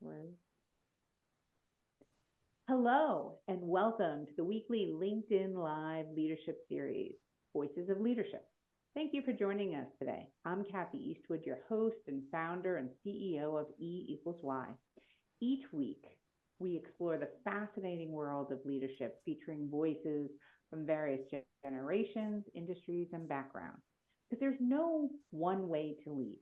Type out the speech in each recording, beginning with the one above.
Right. Hello, and welcome to the weekly LinkedIn Live Leadership Series, Voices of Leadership. Thank you for joining us today. I'm Kathy Eastwood, your host and founder and CEO of E equals Y. Each week, we explore the fascinating world of leadership featuring voices from various generations, industries, and backgrounds. Because there's no one way to lead.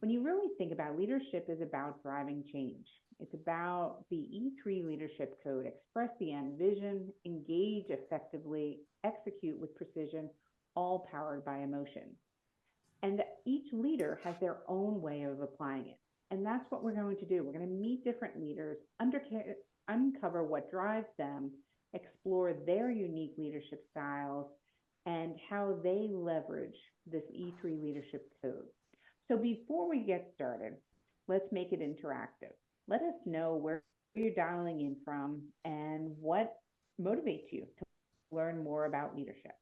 When you really think about leadership is about driving change. It's about the E3 leadership code, express the end vision, engage effectively, execute with precision, all powered by emotion. And each leader has their own way of applying it. And that's what we're going to do. We're going to meet different leaders, uncover what drives them, explore their unique leadership styles, and how they leverage this E3 leadership code. So before we get started, let's make it interactive. Let us know where you're dialing in from and what motivates you to learn more about leadership.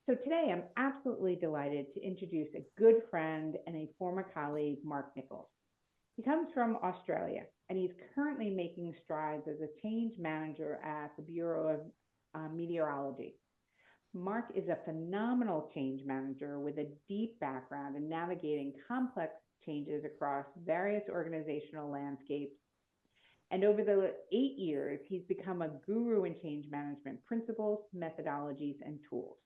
So today I'm absolutely delighted to introduce a good friend and a former colleague, Mark Nichols. He comes from Australia and he's currently making strides as a change manager at the Bureau of Meteorology. Mark is a phenomenal change manager with a deep background in navigating complex changes across various organizational landscapes. And over the 8 years, he's become a guru in change management principles, methodologies, and tools.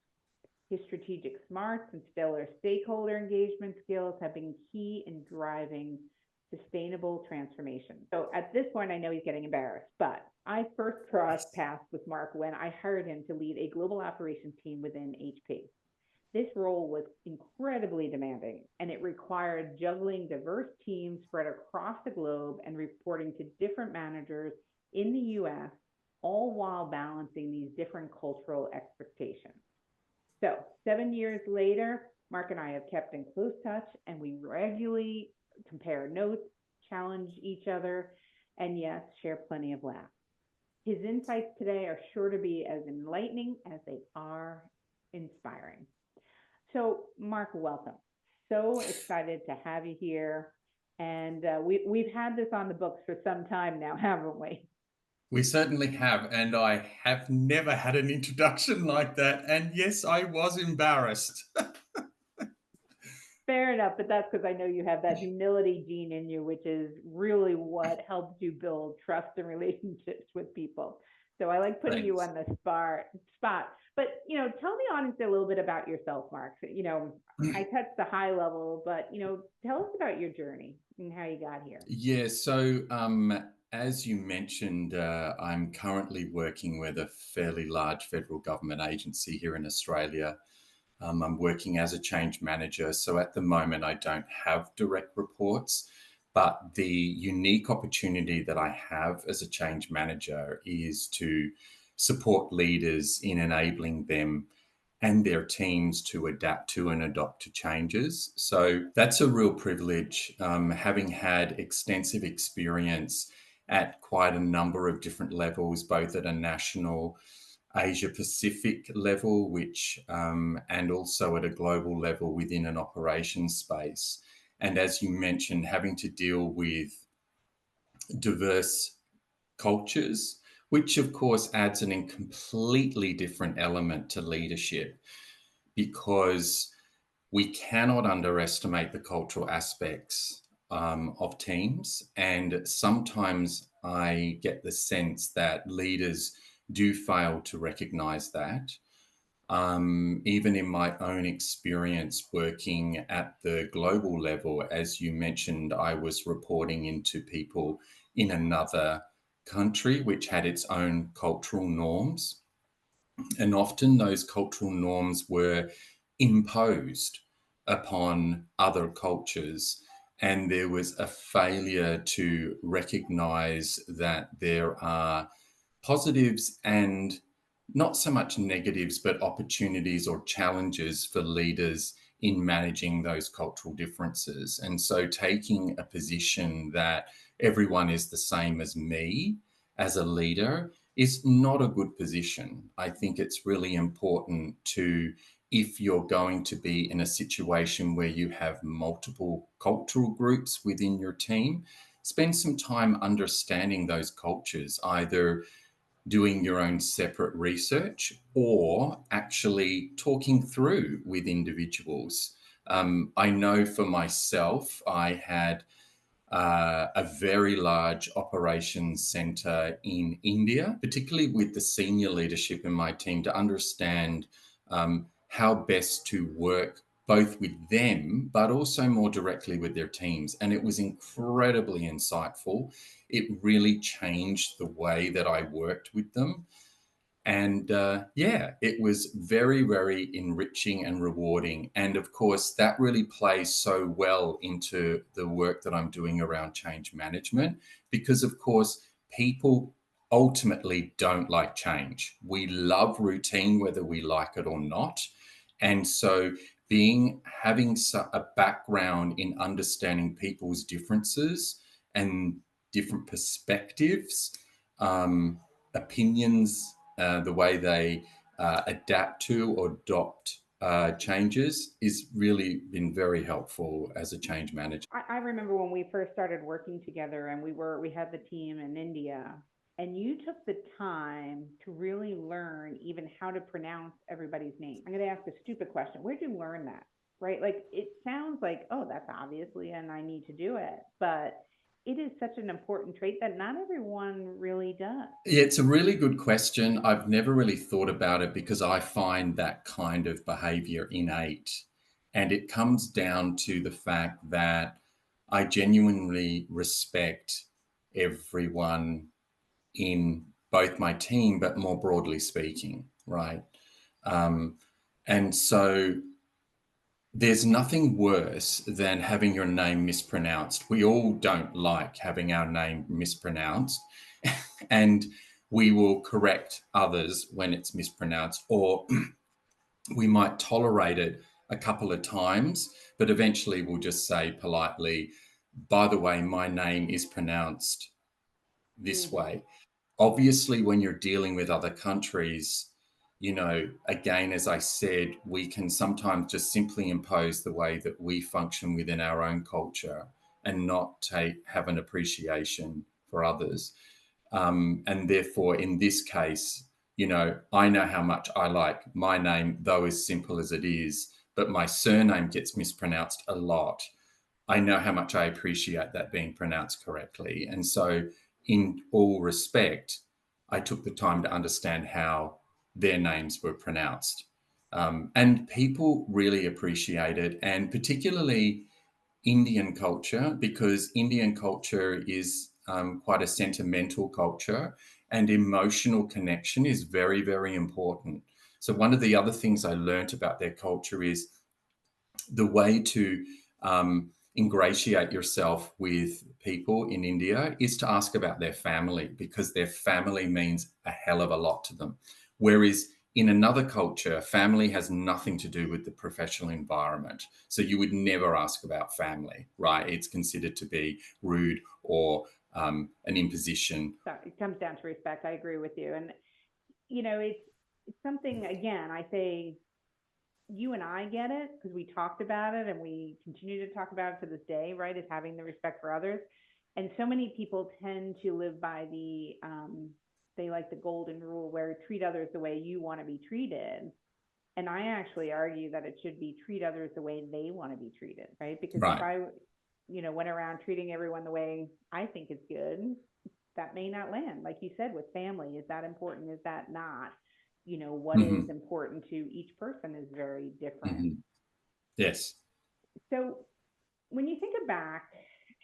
His strategic smarts and stellar stakeholder engagement skills have been key in driving sustainable transformation. So at this point, I know he's getting embarrassed, but I first crossed paths with Mark when I hired him to lead a global operations team within HP. This role was incredibly demanding, and it required juggling diverse teams spread across the globe and reporting to different managers in the US, all while balancing these different cultural expectations. So 7 years later, Mark and I have kept in close touch, and we regularly compare notes, challenge each other, and yes, share plenty of laughs. His insights today are sure to be as enlightening as they are inspiring. So, Mark, welcome. So excited to have you here. And we've had this on the books for some time now, haven't we? We certainly have, and I have never had an introduction like that. And yes, I was embarrassed. Fair enough, but that's because I know you have that humility gene in you, which is really what helps you build trust and relationships with people. So I like putting you Thanks. on the spot. But tell the audience a little bit about yourself, Mark. I touched the high level, but tell us about your journey and how you got here. Yeah, as you mentioned, I'm currently working with a fairly large federal government agency here in Australia. I'm working as a change manager. So at the moment, I don't have direct reports, but the unique opportunity that I have as a change manager is to support leaders in enabling them and their teams to adapt to and adopt to changes. So that's a real privilege, having had extensive experience at quite a number of different levels, both at a national Asia Pacific level, which and also at a global level within an operations space. And as you mentioned, having to deal with diverse cultures, which of course adds an completely different element to leadership because we cannot underestimate the cultural aspects of teams. And sometimes I get the sense that leaders do fail to recognize that. Even in my own experience working at the global level, as you mentioned, I was reporting into people in another country which had its own cultural norms. And often those cultural norms were imposed upon other cultures. And there was a failure to recognize that there are positives and not so much negatives, but opportunities or challenges for leaders in managing those cultural differences. And so taking a position that everyone is the same as me as a leader is not a good position. I think it's really important to, if you're going to be in a situation where you have multiple cultural groups within your team, spend some time understanding those cultures, either doing your own separate research or actually talking through with individuals. I know for myself, I had a very large operations center in India, particularly with the senior leadership in my team, to understand how best to work both with them, but also more directly with their teams. And it was incredibly insightful. It really changed the way that I worked with them. And yeah, it was very, very enriching and rewarding. And of course, that really plays so well into the work that I'm doing around change management, because of course, people ultimately don't like change. We love routine, whether we like it or not. And so having a background in understanding people's differences and different perspectives, opinions, the way they adapt to or adopt changes is really been very helpful as a change manager. I remember when we first started working together and we had the team in India, and you took the time to really learn even how to pronounce everybody's name. I'm going to ask a stupid question. Where'd you learn that? Right? Like it sounds like, oh, that's obviously, and I need to do it. But it is such an important trait that not everyone really does. Yeah, it's a really good question. I've never really thought about it because I find that kind of behavior innate. And it comes down to the fact that I genuinely respect everyone in both my team, but more broadly speaking, right? Um, and so there's nothing worse than having your name mispronounced. We all don't like having our name mispronounced, and we will correct others when it's mispronounced, or we might tolerate it a couple of times, but eventually we'll just say politely, by the way, my name is pronounced this Mm-hmm. way. Obviously, when you're dealing with other countries, again, as I said, we can sometimes just simply impose the way that we function within our own culture and not have an appreciation for others. And therefore, in this case, I know how much I like my name, though as simple as it is, but my surname gets mispronounced a lot. I know how much I appreciate that being pronounced correctly. And so, in all respect, I took the time to understand how their names were pronounced. And people really appreciate it, and particularly Indian culture, because Indian culture is quite a sentimental culture, and emotional connection is very, very important. So, one of the other things I learned about their culture is the way to ingratiate yourself with people in India is to ask about their family, because their family means a hell of a lot to them. Whereas in another culture, family has nothing to do with the professional environment. So you would never ask about family, right? It's considered to be rude or an imposition. So it comes down to respect. I agree with you. And, it's something, again, I say you and I get it because we talked about it and we continue to talk about it to this day, right? Is having the respect for others. And so many people tend to live by they like the golden rule where treat others the way you want to be treated. And I actually argue that it should be treat others the way they want to be treated, right? Because if Right. I, went around treating everyone the way I think is good, that may not land. Like you said, with family, is that important? Is that not? What is Hmm. important to each person is very different. Hmm. Yes. So when you think back,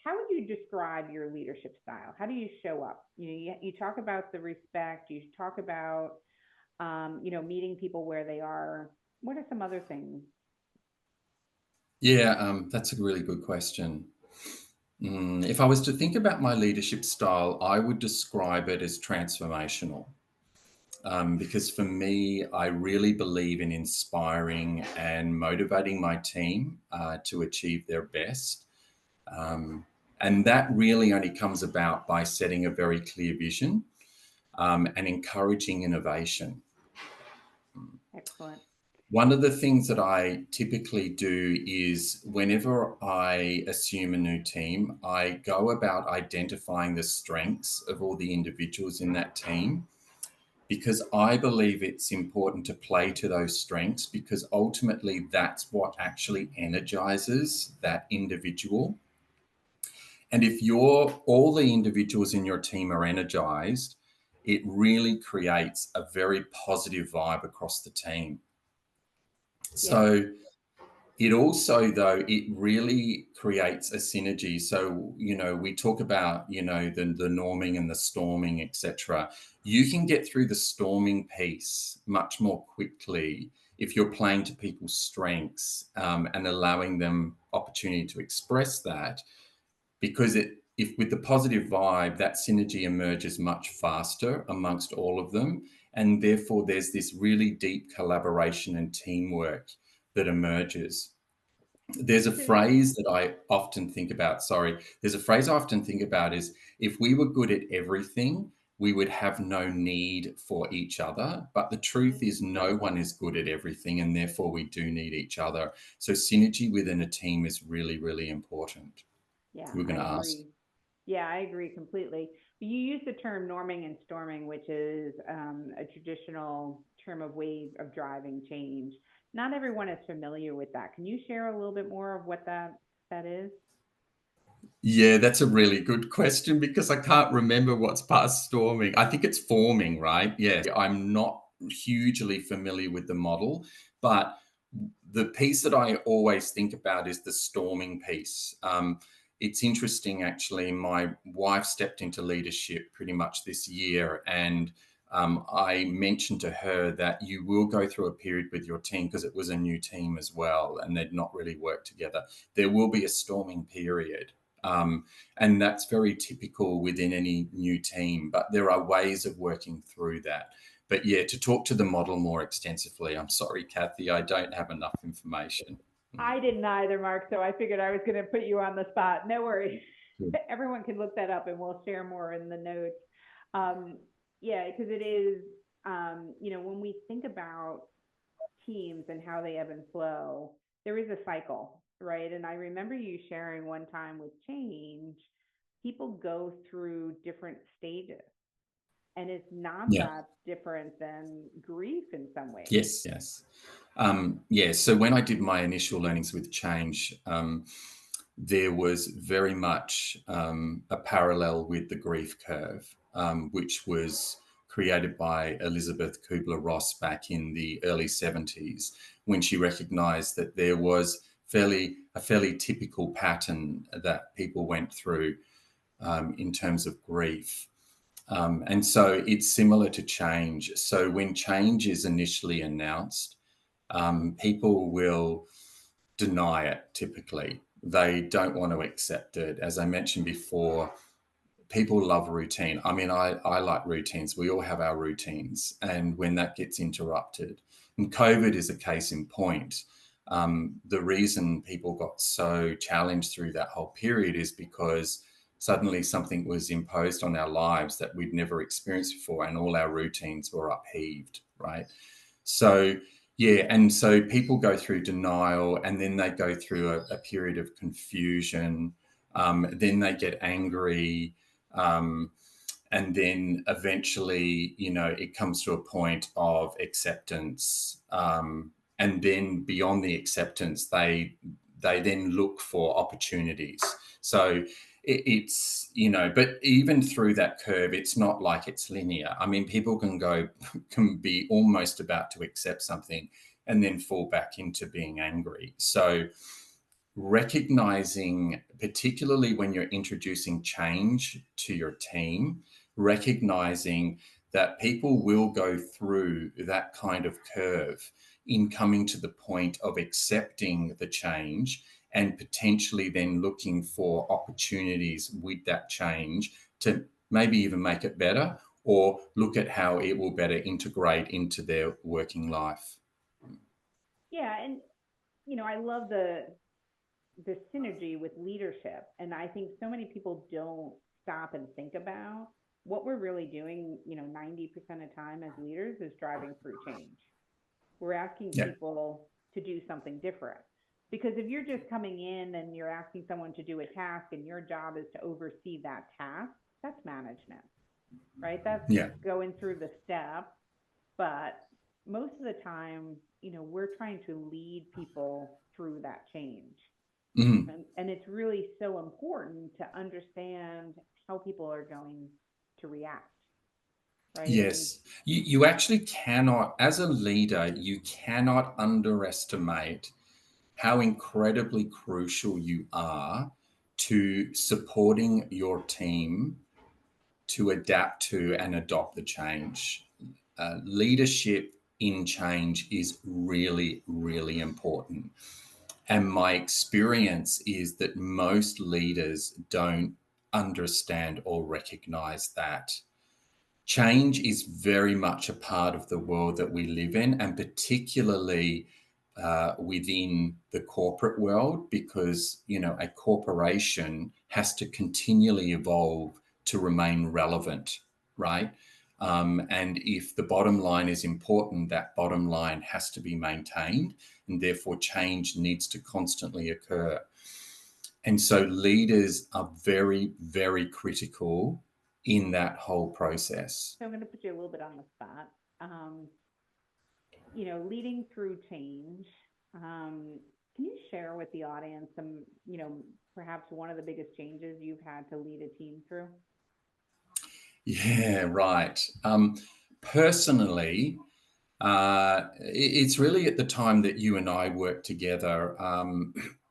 how would you describe your leadership style? How do you show up? You talk about the respect, you talk about, meeting people where they are. What are some other things? Yeah, that's a really good question. If I was to think about my leadership style, I would describe it as transformational. Because for me, I really believe in inspiring and motivating my team to achieve their best. Um, and that really only comes about by setting a very clear vision and encouraging innovation. Excellent. One of the things that I typically do is whenever I assume a new team, I go about identifying the strengths of all the individuals in that team, because I believe it's important to play to those strengths, because ultimately that's what actually energizes that individual. And if all the individuals in your team are energized, it really creates a very positive vibe across the team. Yeah. So it also, though, it really creates a synergy. So, we talk about, the norming and the storming, etc. You can get through the storming piece much more quickly if you're playing to people's strengths, and allowing them opportunity to express that, because if with the positive vibe, that synergy emerges much faster amongst all of them. And therefore, there's this really deep collaboration and teamwork that emerges. There's a So, phrase that I often think about. Sorry, there's a phrase I often think about is, if we were good at everything, we would have no need for each other. But the truth is, no one is good at everything, and therefore we do need each other. So synergy within a team is really, really important. yeah, You were I going to ask. agree. Yeah, I agree completely. You use the term norming and storming, which is a traditional term of way of driving change. Not everyone is familiar with that. Can you share a little bit more of what that is? Yeah, that's a really good question, because I can't remember what's past storming. I think it's forming, right? Yes. I'm not hugely familiar with the model, but the piece that I always think about is the storming piece. It's interesting, actually. My wife stepped into leadership pretty much this year, and I mentioned to her that you will go through a period with your team, because it was a new team as well, and they'd not really worked together. There will be a storming period. Um, and that's very typical within any new team, but there are ways of working through that. But yeah, to talk to the model more extensively, I'm sorry, Kathy, I don't have enough information. I didn't either, Mark, so I figured I was going to put you on the spot. No worries. Mm. Everyone can look that up and we'll share more in the notes. Um, yeah, because it is, when we think about teams and how they ebb and flow, there is a cycle, right? And I remember you sharing one time with change, people go through different stages, and it's not Yeah. that different than grief in some ways. Yes. Yes. Yeah. So when I did my initial learnings with change, there was very much a parallel with the grief curve, which was created by Elizabeth Kubler-Ross back in the early 70s, when she recognized that there was a fairly typical pattern that people went through in terms of grief. And so it's similar to change. So when change is initially announced, people will deny it typically. They don't want to accept it. As I mentioned before, people love routine. I mean, I like routines. We all have our routines. And when that gets interrupted, and COVID is a case in point, the reason people got so challenged through that whole period is because suddenly something was imposed on our lives that we'd never experienced before, and all our routines were upheaved, right? So, yeah, and so people go through denial, and then they go through a period of confusion. Then they get angry, um, and then eventually, it comes to a point of acceptance, and then beyond the acceptance, they then look for opportunities. So it's, but even through that curve, it's not like it's linear. I mean, people can be almost about to accept something and then fall back into being angry. So recognizing, particularly when you're introducing change to your team, recognizing that people will go through that kind of curve in coming to the point of accepting the change, and potentially then looking for opportunities with that change to maybe even make it better, or look at how it will better integrate into their working life. Yeah, and I love the synergy with leadership. And I think so many people don't stop and think about what we're really doing, 90% of time as leaders is driving through change. We're asking Yeah. people to do something different. Because if you're just coming in and you're asking someone to do a task and your job is to oversee that task, that's management, right? That's Yeah. going through the steps. But most of the time, we're trying to lead people through that change. Mm. And it's really so important to understand how people are going to react, right? And Yes. You actually cannot, as a leader, you cannot underestimate how incredibly crucial you are to supporting your team to adapt to and adopt the change. Leadership in change is really, really important. And my experience is that most leaders don't understand or recognize that. Change is very much a part of the world that we live in, and particularly within the corporate world, because a corporation has to continually evolve to remain relevant, right? And if the bottom line is important, that bottom line has to be maintained, and therefore change needs to constantly occur. And so leaders are very, very critical in that whole process. so I'm going to put you a little bit on the spot. Um, Leading through change. Can you share with the audience some, perhaps one of the biggest changes you've had to lead a team through? Yeah, right. Personally, it's really at the time that you and I worked together.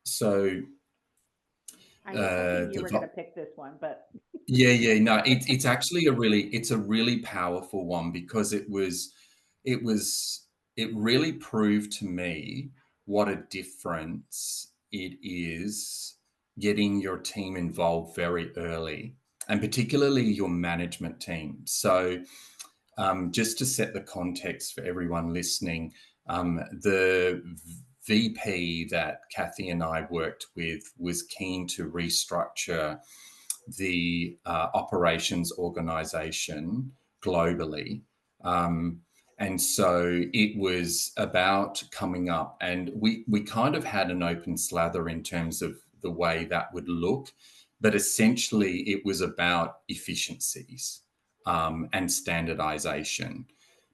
So I was hoping you the were going to pick this one, but Yeah, no, it's actually it's a really powerful one, because it was it really proved to me what a difference it is getting your team involved very early, and particularly your management team. So just to set the context for everyone listening, the VP that Kathy and I worked with was keen to restructure the operations organization globally. Um, and so it was about coming up, and we kind of had an open slather in terms of the way that would look, but essentially it was about efficiencies and standardization.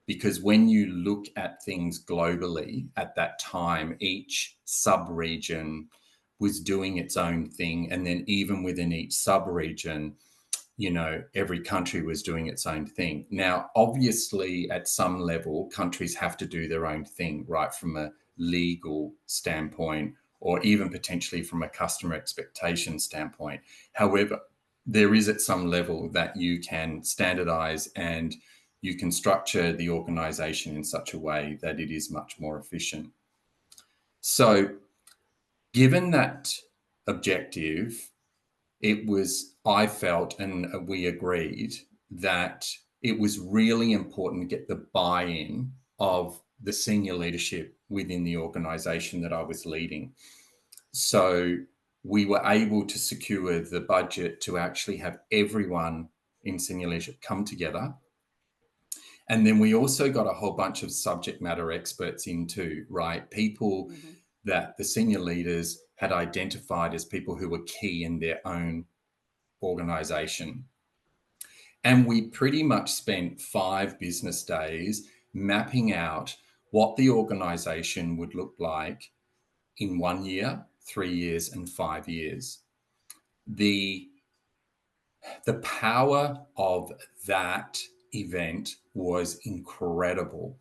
Because when you look at things globally at that time, each sub region was doing its own thing. And then even within each sub-region, every country was doing its own thing. Now, obviously, at some level, countries have to do their own thing, right, from a legal standpoint, or even potentially from a customer expectation standpoint. However, there is at some level that you can standardize and you can structure the organization in such a way that it is much more efficient. So given that objective, I felt, and we agreed, that it was really important to get the buy-in of the senior leadership within the organization that I was leading. So we were able to secure the budget to actually have everyone in senior leadership come together. And then we also got a whole bunch of subject matter experts in too, right? People mm-hmm. that the senior leaders had identified as people who were key in their own organization. And we pretty much spent 5 business days mapping out what the organization would look like in 1 year, 3 years, and 5 years. The the power of that event was incredible.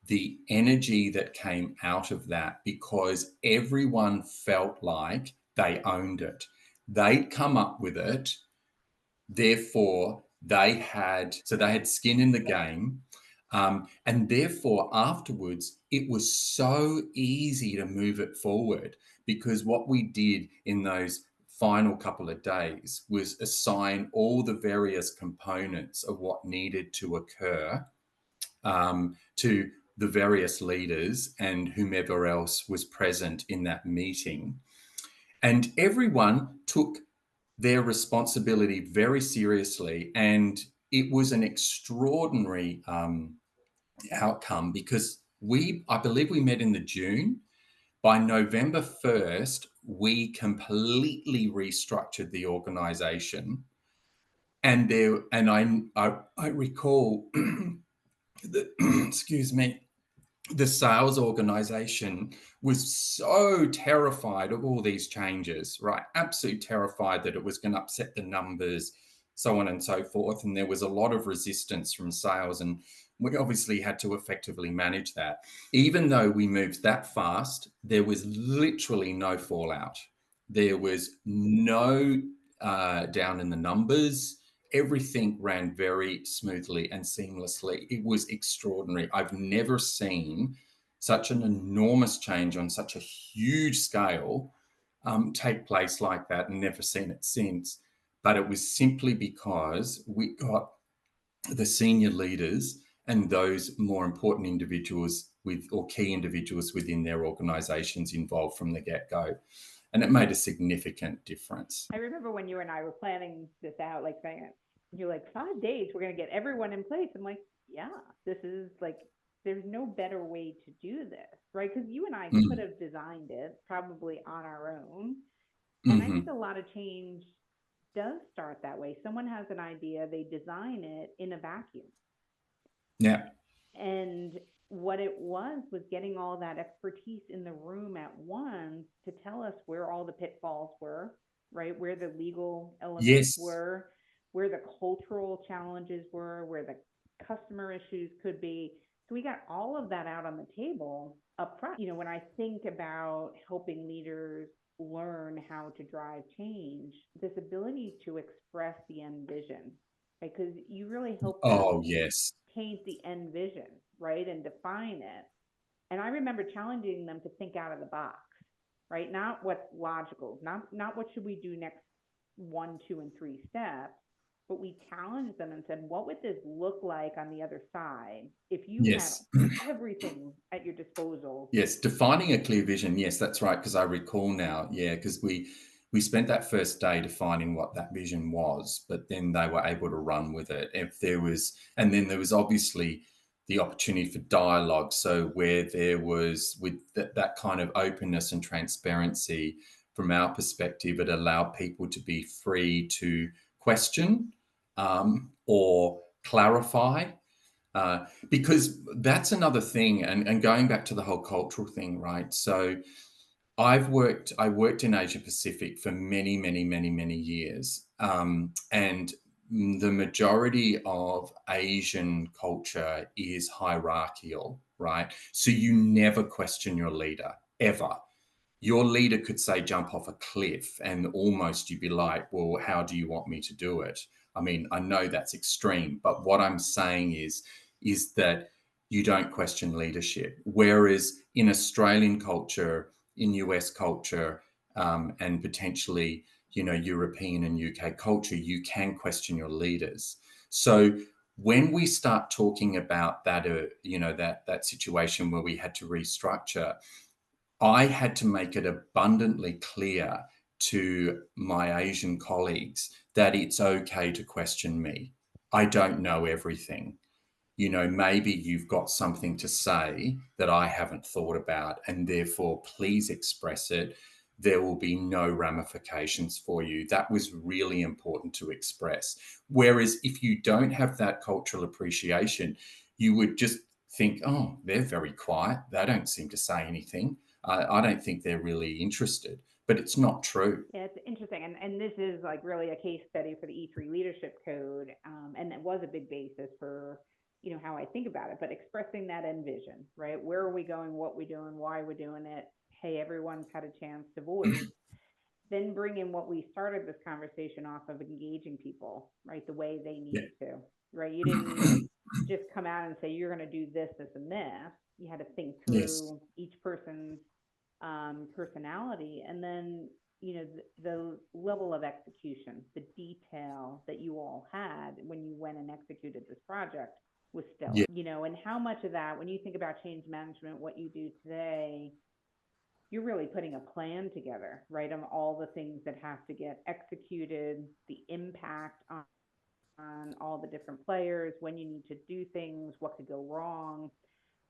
The energy that came out of that, because everyone felt like they owned it. They'd come up with it, therefore they had skin in the game. And therefore, afterwards, it was so easy to move it forward, because what we did in those final couple of days was assign all the various components of what needed to occur to the various leaders and whomever else was present in that meeting. And everyone took their responsibility very seriously. And it was an extraordinary outcome, because I believe we met in the June. By November 1st, we completely restructured the organization. And I recall the, excuse me, the sales organization was so terrified of all these changes, right? Absolutely terrified that it was going to upset the numbers, so on and so forth. And there was a lot of resistance from sales. And we obviously had to effectively manage that. Even though we moved that fast, there was literally no fallout. There was no down in the numbers. Everything ran very smoothly and seamlessly. It was extraordinary. I've never seen such an enormous change on such a huge scale take place like that, and never seen it since. But it was simply because we got the senior leaders and those more important individuals with or key individuals within their organizations involved from the get-go, and it made a significant difference. I remember when you and I were planning this out, like saying, you're like, 5 days, we're going to get everyone in place. I'm like, yeah, this is like, there's no better way to do this, right? Because you and I could Mm. have designed it probably on our own. And I think Hmm. a lot of change does start that way. Someone has an idea, they design it in a vacuum. Yeah. And what it was getting all that expertise in the room at once to tell us where all the pitfalls were, right? Where the legal elements Yes. were, where the cultural challenges were, where the customer issues could be. So we got all of that out on the table up front. When I think about helping leaders learn how to drive change, this ability to express the end vision, right? Because you really help Oh, them yes. paint the end vision, right? And define it. And I remember challenging them to think out of the box, right? Not what's logical, not what should we do next 1, 2, and 3 steps, but we challenged them and said, what would this look like on the other side if you had Yes. everything at your disposal? Yes, defining a clear vision. Yes, that's right. Because I recall now. Yeah, because we spent that first day defining what that vision was, but then they were able to run with it. If there was, and then there was obviously the opportunity for dialogue. So where there was with that kind of openness and transparency, from our perspective, it allowed people to be free to question or clarify, because that's another thing, and going back to the whole cultural thing, right? So I worked in Asia Pacific for many, many, many, many years, and the majority of Asian culture is hierarchical, right? So you never question your leader ever. Your leader could say jump off a cliff, and almost you'd be like, well, how do you want me to do it? I mean, I know that's extreme, but what I'm saying is that you don't question leadership. Whereas in Australian culture, in US culture, and potentially, European and UK culture, you can question your leaders. So when we start talking about that, that situation where we had to restructure, I had to make it abundantly clear to my Asian colleagues that it's okay to question me. I don't know everything. Maybe you've got something to say that I haven't thought about, and therefore please express it. There will be no ramifications for you. That was really important to express. Whereas if you don't have that cultural appreciation, you would just think, oh, they're very quiet. They don't seem to say anything. I don't think they're really interested. But it's not true. Yeah, it's interesting. And this is like really a case study for the E3 leadership code. And it was a big basis for, how I think about it, but expressing that end vision, right? Where are we going? What we doing? Why we're doing it? Hey, everyone's had a chance to voice. Then bring in what we started this conversation off of, engaging people, right? The way they Yeah. need to, right? You didn't just come out and say, you're going to do this, this, and this. You had to think Yes. through each person's personality, and then the level of execution, the detail that you all had when you went and executed this project was Yeah. stellar. And how much of that, when you think about change management, what you do today, you're really putting a plan together, right, on all the things that have to get executed, the impact on all the different players, when you need to do things, what could go wrong.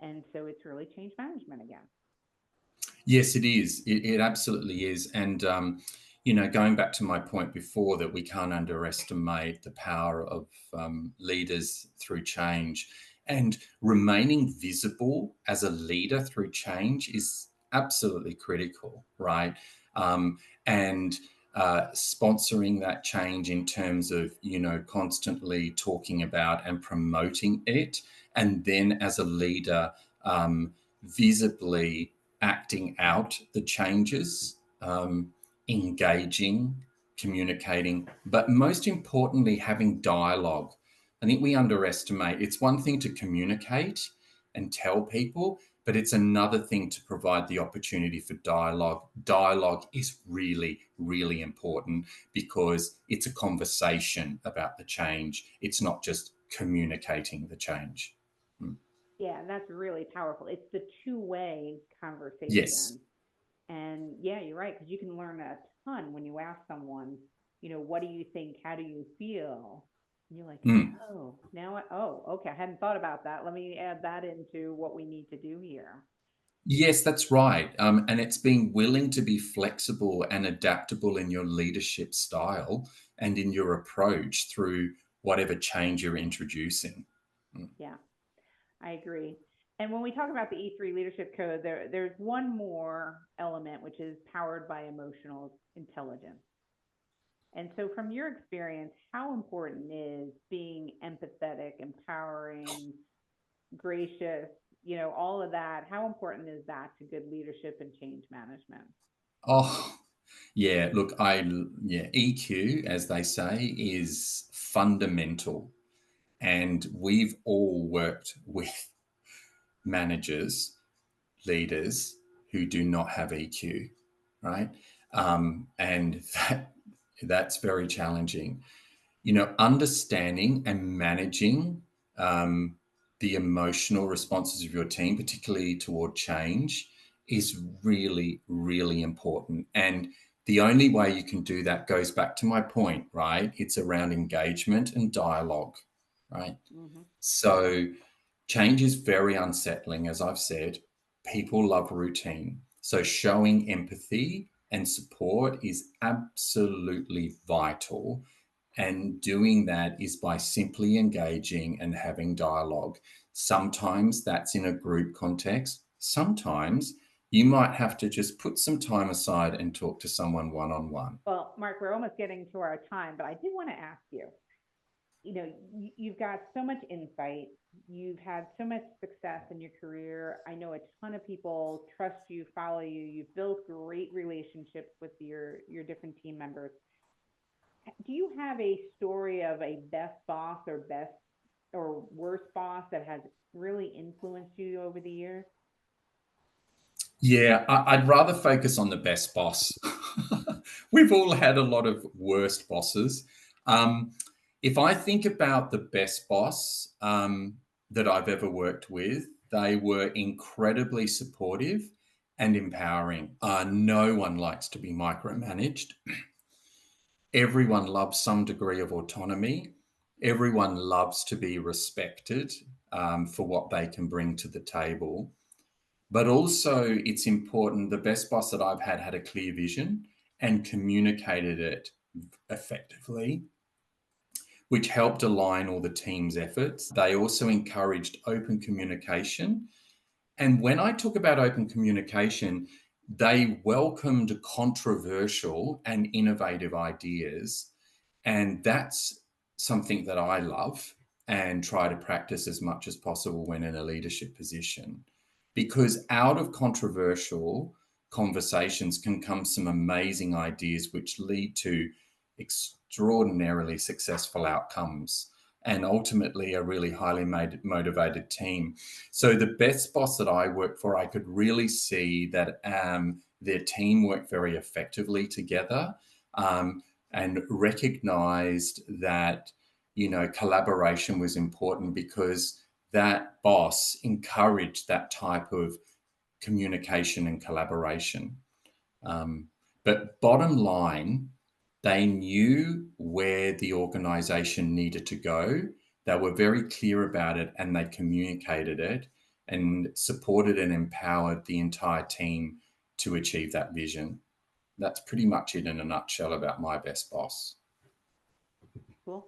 And so it's really change management again. Yes, it is. It absolutely is. And, going back to my point before that we can't underestimate the power of leaders through change, and remaining visible as a leader through change is absolutely critical, right? Um, and sponsoring that change in terms of, constantly talking about and promoting it. And then as a leader, visibly acting out the changes, engaging, communicating, but most importantly, having dialogue. I think we underestimate it's one thing to communicate and tell people, but it's another thing to provide the opportunity for dialogue. Dialogue is really, really important because it's a conversation about the change. It's not just communicating the change. Mm. Yeah, and that's really powerful. It's the two-way Yes. conversation. And yeah, you're right, because you can learn a ton when you ask someone, what do you think? How do you feel? And you're like, Mm. oh, oh, okay, I hadn't thought about that. Let me add that into what we need to do here. Yes, that's right. And it's being willing to be flexible and adaptable in your leadership style and in your approach through whatever change you're introducing. Mm. Yeah, I agree. And when we talk about the E3 leadership code, there's one more element, which is powered by emotional intelligence. And so, from your experience, how important is being empathetic, empowering, gracious, all of that? How important is that to good leadership and change management? Oh, yeah. Look, yeah, EQ, as they say, is fundamental. And we've all worked with managers, leaders who do not have EQ, right? And that's very challenging. Understanding and managing um, the emotional responses of your team, particularly toward change, is really, really important. And the only way you can do that goes back to my point, right? It's around engagement and dialogue, right? Mm-hmm. So change is very unsettling, as I've said. People love routine. So showing empathy and support is absolutely vital, and doing that is by simply engaging and having dialogue. Sometimes that's in a group context. Sometimes you might have to just put some time aside and talk to someone one on one. Well, Mark, we're almost getting to our time, but I did want to ask you, you've got so much insight. You've had so much success in your career. I know a ton of people trust you, follow you. You've built great relationships with your different team members. Do you have a story of a best boss or best or worst boss that has really influenced you over the years? Yeah, I'd rather focus on the best boss. We've all had a lot of worst bosses. Um, if I think about the best boss that I've ever worked with, they were incredibly supportive and empowering. No one likes to be micromanaged. Everyone loves some degree of autonomy. Everyone loves to be respected for what they can bring to the table. But also, it's important. The best boss that I've had a clear vision and communicated it effectively, which helped align all the team's efforts. They also encouraged open communication. And when I talk about open communication, they welcomed controversial and innovative ideas. And that's something that I love and try to practice as much as possible when in a leadership position. Because out of controversial conversations can come some amazing ideas which lead to extraordinarily successful outcomes and ultimately a really highly motivated team. So the best boss that I worked for, I could really see that their team worked very effectively together, and recognized that collaboration was important because that boss encouraged that type of communication and collaboration. Um, but bottom line, they knew where the organization needed to go. They were very clear about it and they communicated it. and supported and empowered the entire team to achieve that vision. That's pretty much it in a nutshell about my best boss. Cool.